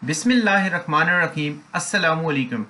Bismillahirrahmanirrahim. Assalamu alaikum.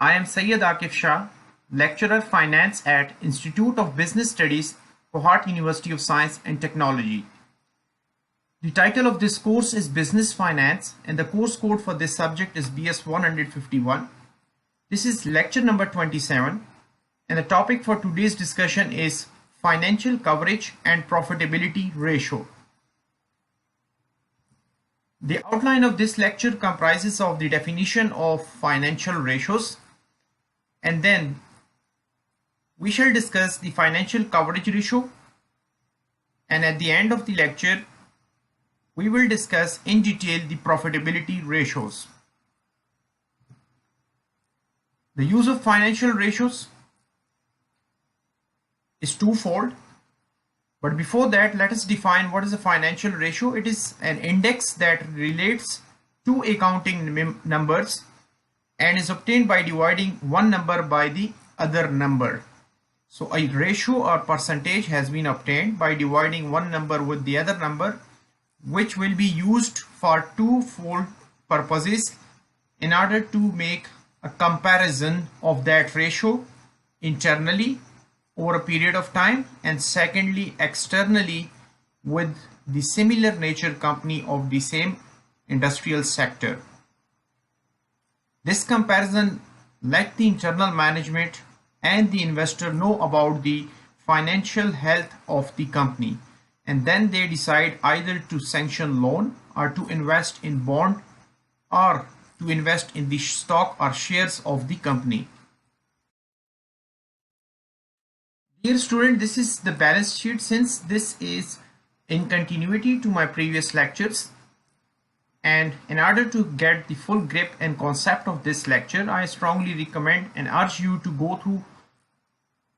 I am Sayyid Akif Shah, lecturer finance at Institute of Business Studies, Kohat University of Science and Technology. The title of this course is Business Finance and the course code for this subject is BS 151. This is lecture number 27 and the topic for today's discussion is Financial Coverage and Profitability Ratio. The outline of this lecture comprises of the definition of financial ratios, and then we shall discuss the financial coverage ratio, and at the end of the lecture we will discuss in detail the profitability ratios. The use of financial ratios is twofold. But before that, let us define what is a financial ratio. It is an index that relates two accounting numbers and is obtained by dividing one number by the other number. So a ratio or percentage has been obtained by dividing one number with the other number, which will be used for twofold purposes in order to make a comparison of that ratio internally over a period of time, and secondly externally with the similar nature company of the same industrial sector. This comparison let the internal management and the investor know about the financial health of the company, and then they decide either to sanction loan or to invest in bond or to invest in the stock or shares of the company. Dear student, this is the balance sheet. Since this is in continuity to my previous lectures, and in order to get the full grip and concept of this lecture, I strongly recommend and urge you to go through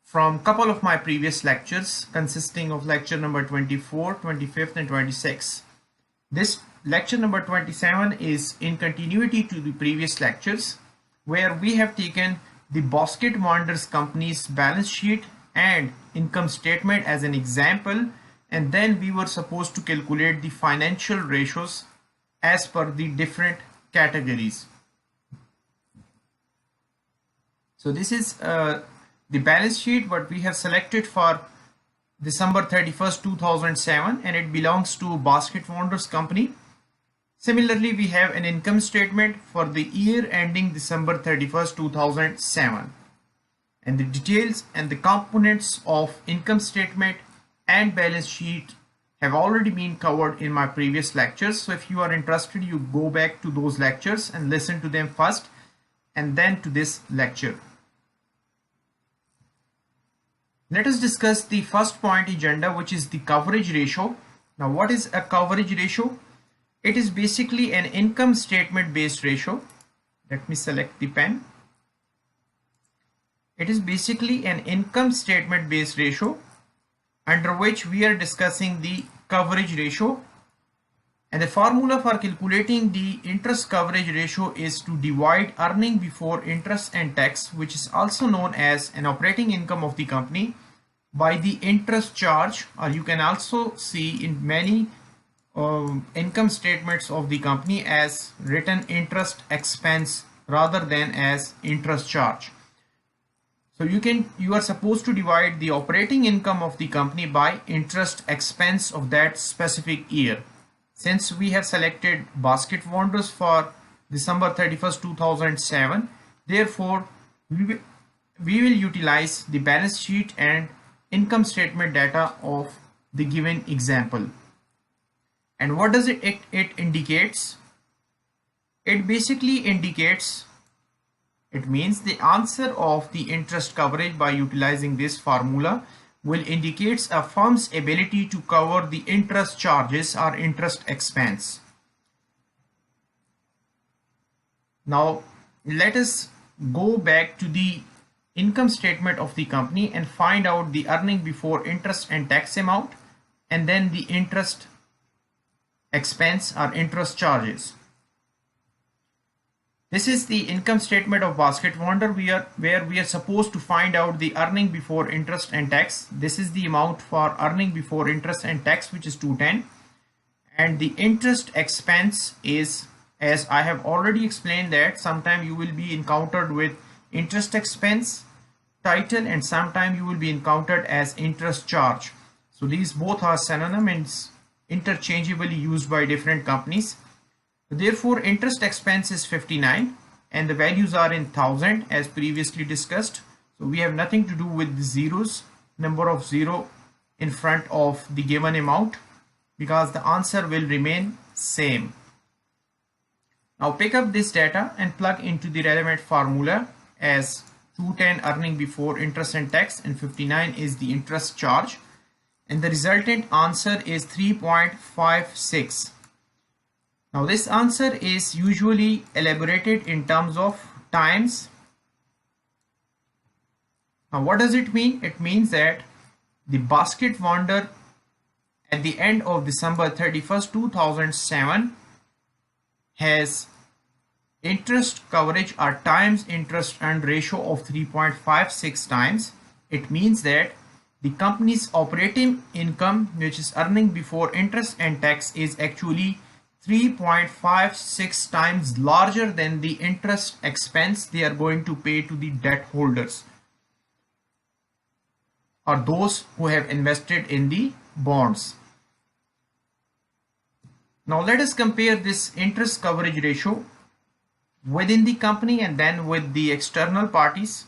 from a couple of my previous lectures consisting of lecture number 24, 25th and 26. This lecture number 27 is in continuity to the previous lectures, where we have taken the Bosquet Wonders company's balance sheet and income statement as an example, and then we were supposed to calculate the financial ratios as per the different categories. So this is the balance sheet what we have selected for December 31st 2007, and it belongs to Bosquet Wonders company. Similarly, we have an income statement for the year ending December 31st 2007. And the details and the components of income statement and balance sheet have already been covered in my previous lectures. So if you are interested, you go back to those lectures and listen to them first and then to this lecture. Let us discuss the first point agenda, which is the coverage ratio. Now, what is a coverage ratio? It is basically an income statement based ratio. Let me select the pen. It is basically an income statement based ratio under which we are discussing the coverage ratio, and the formula for calculating the interest coverage ratio is to divide earning before interest and tax, which is also known as an operating income of the company, by the interest charge, or you can also see in many income statements of the company as written interest expense rather than as interest charge. So you are supposed to divide the operating income of the company by interest expense of that specific year. Since we have selected Bosquet Wonders for December 31st 2007, therefore we will utilize the balance sheet and income statement data of the given example. And what does it indicates? It basically indicates, it means the answer of the interest coverage by utilizing this formula will indicate a firm's ability to cover the interest charges or interest expense. Now let us go back to the income statement of the company and find out the earning before interest and tax amount, and then the interest expense or interest charges. This is the income statement of Bosquet Wonders where we are supposed to find out the earning before interest and tax. This is the amount for earning before interest and tax, which is 210, and the interest expense is as I have already explained that sometime you will be encountered with interest expense title and sometime you will be encountered as interest charge. So these both are synonyms interchangeably used by different companies. Therefore, interest expense is 59 and the values are in 1000 as previously discussed. So we have nothing to do with the zeros, number of zero in front of the given amount, because the answer will remain same. Now pick up this data and plug into the relevant formula, as 210 earning before interest and tax and 59 is the interest charge, and the resultant answer is 3.56. Now this answer is usually elaborated in terms of times. Now what does it mean? It means that the basket wonder at the end of December 31st, 2007 has interest coverage or times interest earned ratio of 3.56 times. It means that the company's operating income, which is earning before interest and tax, is actually 3.56 times larger than the interest expense they are going to pay to the debt holders or those who have invested in the bonds. Now let us compare this interest coverage ratio within the company and then with the external parties.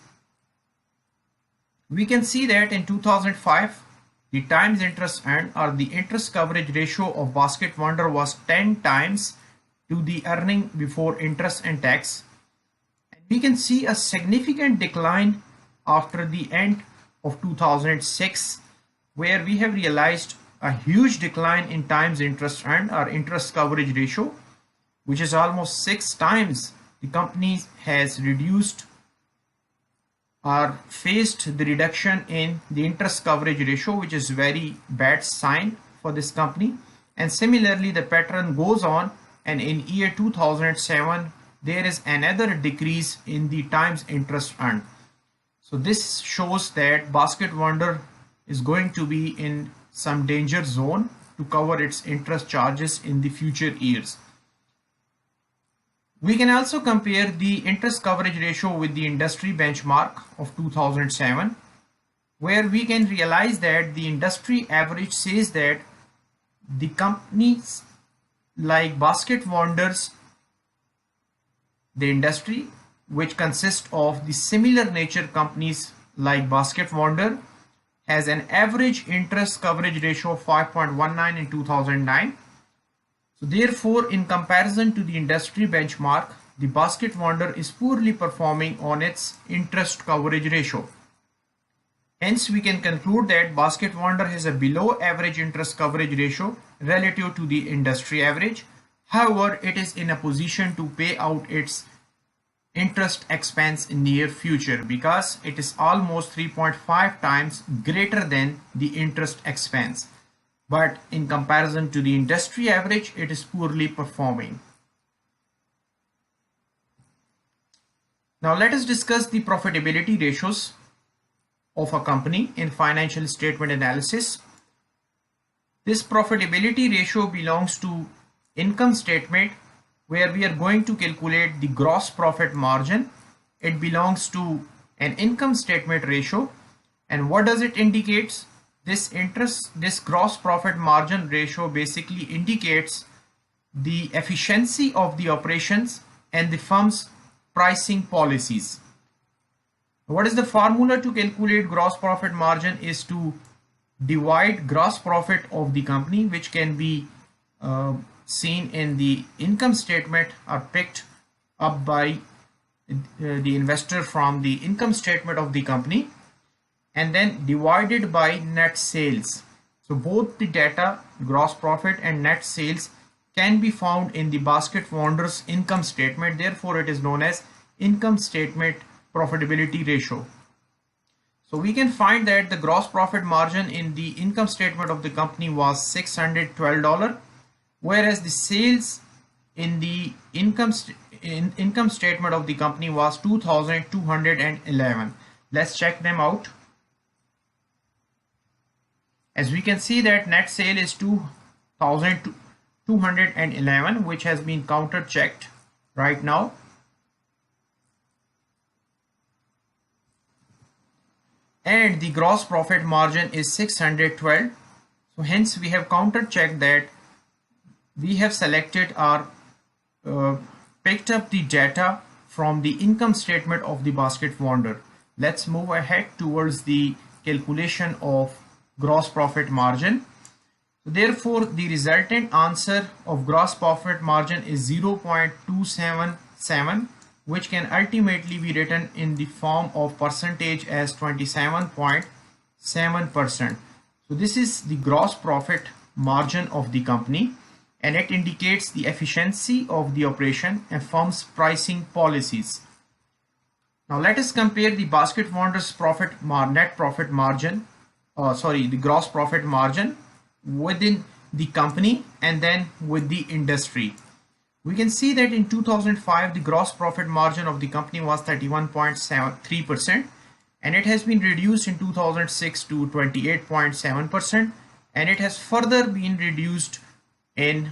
We can see that in 2005, the times interest earned or the interest coverage ratio of Basket Wonder was 10 times to the earning before interest and tax. And we can see a significant decline after the end of 2006, where we have realized a huge decline in times interest earned or interest coverage ratio, which is almost 6 times. The company has reduced or faced the reduction in the interest coverage ratio, which is very bad sign for this company. And similarly, the pattern goes on, and in year 2007 there is another decrease in the times interest earned. So this shows that Basket Wonder is going to be in some danger zone to cover its interest charges in the future years. We can also compare the interest coverage ratio with the industry benchmark of 2007, where we can realize that the industry average says that the companies like Basket Wonders, the industry which consists of the similar nature companies like Basket Wonder, has an average interest coverage ratio of 5.19 in 2009. So therefore, in comparison to the industry benchmark, the Basket Wonder is poorly performing on its interest coverage ratio. Hence, we can conclude that Basket Wonder has a below average interest coverage ratio relative to the industry average. However, it is in a position to pay out its interest expense in near future because it is almost 3.5 times greater than the interest expense. But in comparison to the industry average, it is poorly performing. Now let us discuss the profitability ratios of a company in financial statement analysis. This profitability ratio belongs to income statement, where we are going to calculate the gross profit margin. It belongs to an income statement ratio. And what does it indicate? This gross profit margin ratio basically indicates the efficiency of the operations and the firm's pricing policies. What is the formula to calculate gross profit margin? Is to divide gross profit of the company, which can be seen in the income statement or picked up by the investor from the income statement of the company, and then divided by net sales. So both the data, gross profit and net sales, can be found in the Basket Wonders income statement. Therefore, it is known as income statement profitability ratio. So we can find that the gross profit margin in the income statement of the company was $612, whereas the sales in the income statement of the company was $2,211. Let's check them out. As we can see that net sale is $2,211 211, which has been counter checked right now. And the gross profit margin is 612. So hence we have counter checked that we have selected or picked up the data from the income statement of the Basket Wonder. Let's move ahead towards the calculation of gross profit margin. Therefore, the resultant answer of gross profit margin is 0.277, which can ultimately be written in the form of percentage as 27.7%. So this is the gross profit margin of the company, and it indicates the efficiency of the operation and firm's pricing policies. Now let us compare the Basket Wonder's net profit margin, the gross profit margin within the company and then with the industry. We can see that in 2005 the gross profit margin of the company was 31.73%, and it has been reduced in 2006 to 28.7%, and it has further been reduced in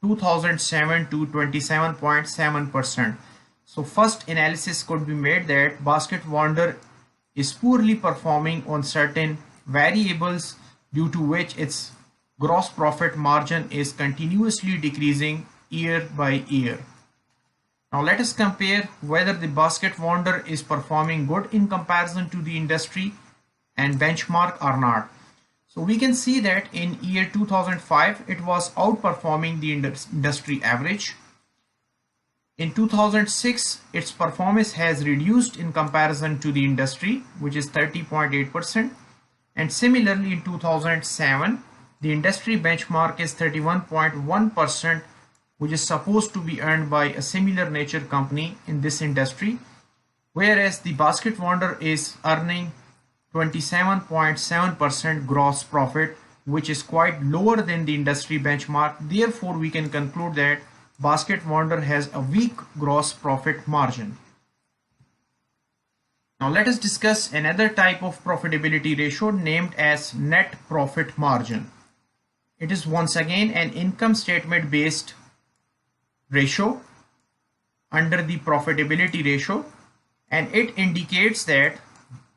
2007 to 27.7%. So first analysis could be made that Basket Wonder is poorly performing on certain variables, due to which its gross profit margin is continuously decreasing year by year. Now let us compare whether the Basket Wonder is performing good in comparison to the industry and benchmark or not. So we can see that in year 2005 it was outperforming the industry average. In 2006 its performance has reduced in comparison to the industry, which is 30.8%, and similarly in 2007 the industry benchmark is 31.1%, which is supposed to be earned by a similar nature company in this industry, whereas the Basket Wonder is earning 27.7% gross profit, which is quite lower than the industry benchmark. Therefore, we can conclude that Basket Wonder has a weak gross profit margin. Now let us discuss another type of profitability ratio named as net profit margin. It is once again an income statement based ratio under the profitability ratio, and it indicates that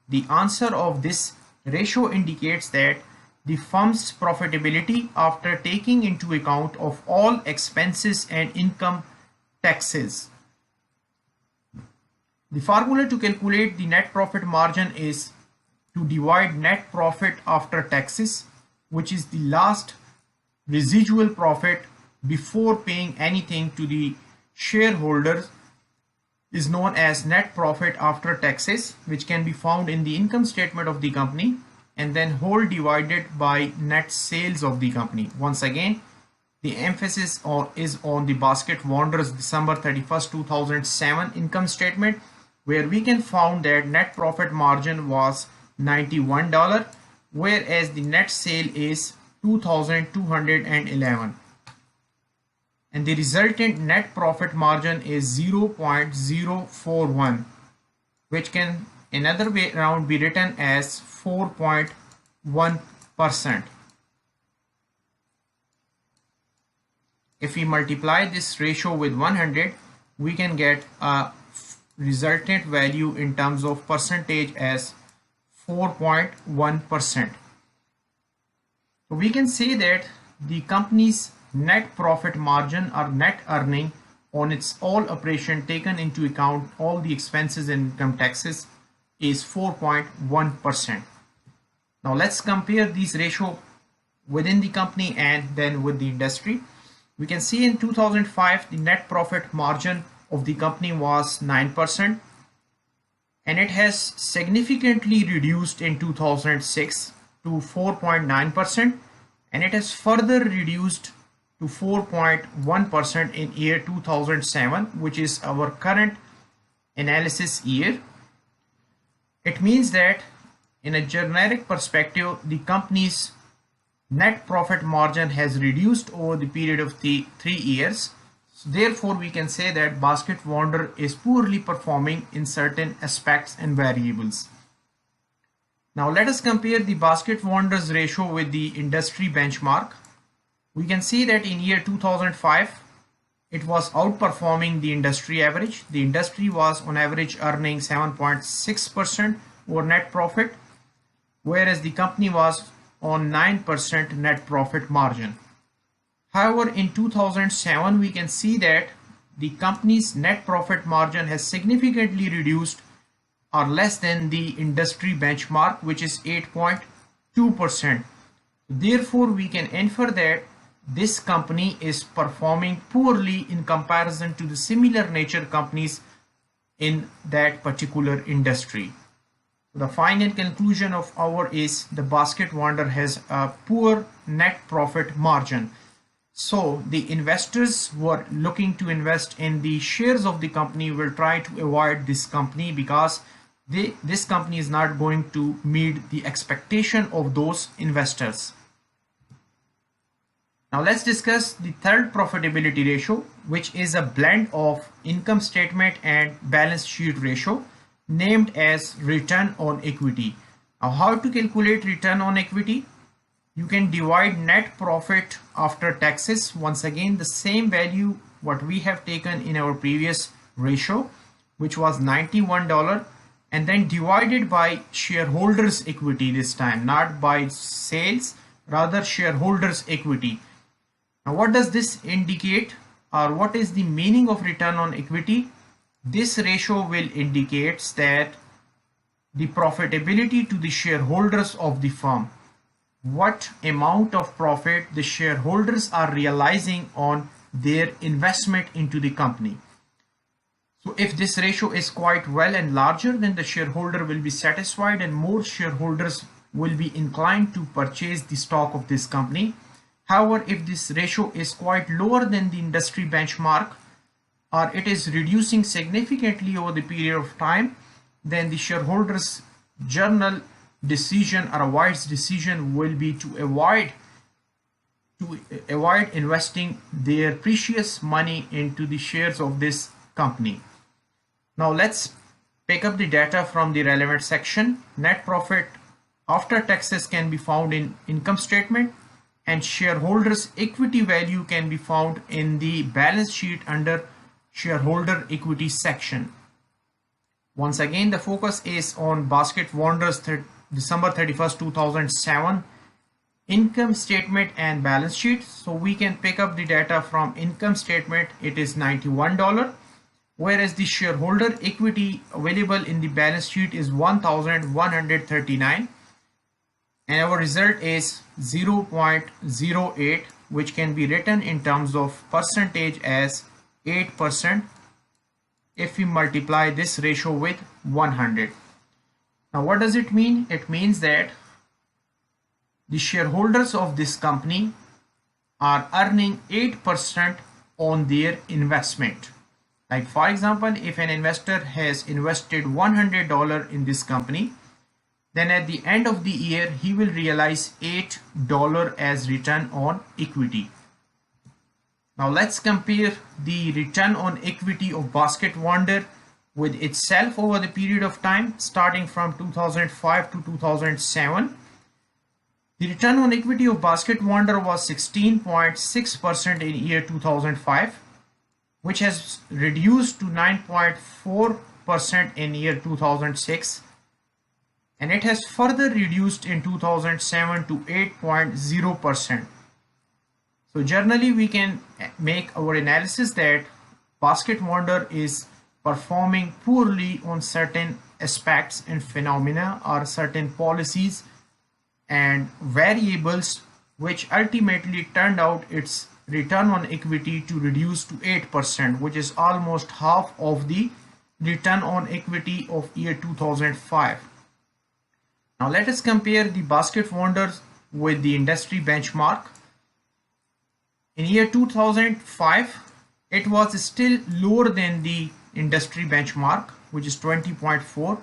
the answer of this ratio indicates that the firm's profitability after taking into account of all expenses and income taxes. The formula to calculate the net profit margin is to divide net profit after taxes, which is the last residual profit before paying anything to the shareholders, is known as net profit after taxes, which can be found in the income statement of the company, and then whole divided by net sales of the company. Once again, the emphasis is on the Basket Wonder's December 31st 2007 income statement, where we can found that net profit margin was $91, whereas the net sale is $2,211, and the resultant net profit margin is 0.041, which can another way around be written as 4.1%. If we multiply this ratio with 100, we can get a resultant value in terms of percentage as 4.1%. So we can say that the company's net profit margin or net earning on its all operation taken into account all the expenses and income taxes is 4.1%. Now let's compare these ratio within the company and then with the industry. We can see in 2005 the net profit margin of the company was 9%, and it has significantly reduced in 2006 to 4.9%, and it has further reduced to 4.1% in year 2007, which is our current analysis year. It means that in a generic perspective, the company's net profit margin has reduced over the period of the 3 years. So therefore, we can say that Basket Wonder is poorly performing in certain aspects and variables. Now let us compare the Basket Wonder's ratio with the industry benchmark. We can see that in year 2005, it was outperforming the industry average. The industry was on average earning 7.6% over net profit, whereas the company was on 9% net profit margin. However, in 2007, we can see that the company's net profit margin has significantly reduced or less than the industry benchmark, which is 8.2%. Therefore, we can infer that this company is performing poorly in comparison to the similar nature companies in that particular industry. The final conclusion of our is the Basket Wonder has a poor net profit margin. So the investors who are looking to invest in the shares of the company will try to avoid this company because this company is not going to meet the expectation of those investors. Now let's discuss the third profitability ratio, which is a blend of income statement and balance sheet ratio named as return on equity. Now how to calculate return on equity? You can divide net profit after taxes, once again the same value what we have taken in our previous ratio, which was $91, and then divided by shareholders equity this time, not by sales, rather shareholders equity. Now what does this indicate, or what is the meaning of return on equity? This ratio will indicate that the profitability to the shareholders of the firm, what amount of profit the shareholders are realizing on their investment into the company. So if this ratio is quite well and larger, then the shareholder will be satisfied and more shareholders will be inclined to purchase the stock of this company. However, if this ratio is quite lower than the industry benchmark, or it is reducing significantly over the period of time, then the shareholders' general decision or a wise decision will be to avoid investing their precious money into the shares of this company. Now let's pick up the data from the relevant section. Net profit after taxes can be found in income statement, and shareholders equity value can be found in the balance sheet under shareholder equity section. Once again, the focus is on Basket Wander's December 31st 2007 income statement and balance sheet. So we can pick up the data from income statement. It is $91, whereas the shareholder equity available in the balance sheet is 1,139, and our result is 0.08, which can be written in terms of percentage as 8% if we multiply this ratio with 100. Now what does it mean? It means that the shareholders of this company are earning 8% on their investment. Like for example, if an investor has invested $100 in this company, then at the end of the year he will realize $8 as return on equity. Now let's compare the return on equity of Basket Wonder with itself over the period of time starting from 2005 to 2007. The return on equity of Basket Wonder was 16.6% in year 2005, which has reduced to 9.4% in year 2006, and it has further reduced in 2007 to 8.0%. So generally we can make our analysis that Basket Wonder is performing poorly on certain aspects and phenomena or certain policies and variables, which ultimately turned out its return on equity to reduce to 8%, which is almost half of the return on equity of year 2005. Now let us compare the Basket Wonder with the industry benchmark. In year 2005, it was still lower than the industry benchmark, which is 20.4.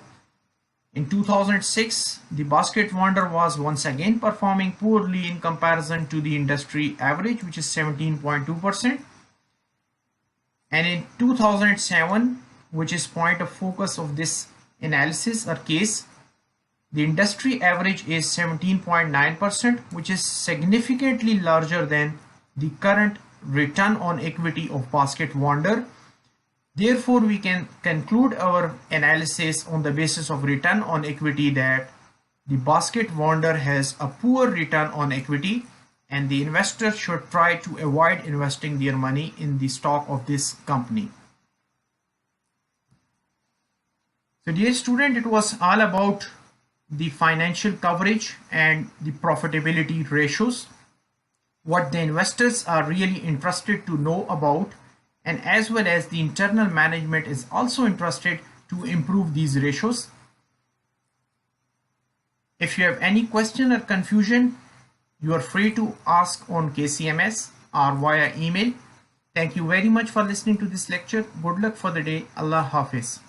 In 2006, the Basket Wonder was once again performing poorly in comparison to the industry average, which is 17.2%. And in 2007, which is point of focus of this analysis or case, the industry average is 17.9%, which is significantly larger than the current return on equity of Basket Wonder. Therefore, we can conclude our analysis on the basis of return on equity that the Basket Wonder has a poor return on equity, and the investor should try to avoid investing their money in the stock of this company. So dear student, it was all about the financial coverage and the profitability ratios, what the investors are really interested to know about, and as well as the internal management is also interested to improve these ratios. If you have any question or confusion, you are free to ask on KCMS or via email. Thank you very much for listening to this lecture. Good luck for the day. Allah Hafiz.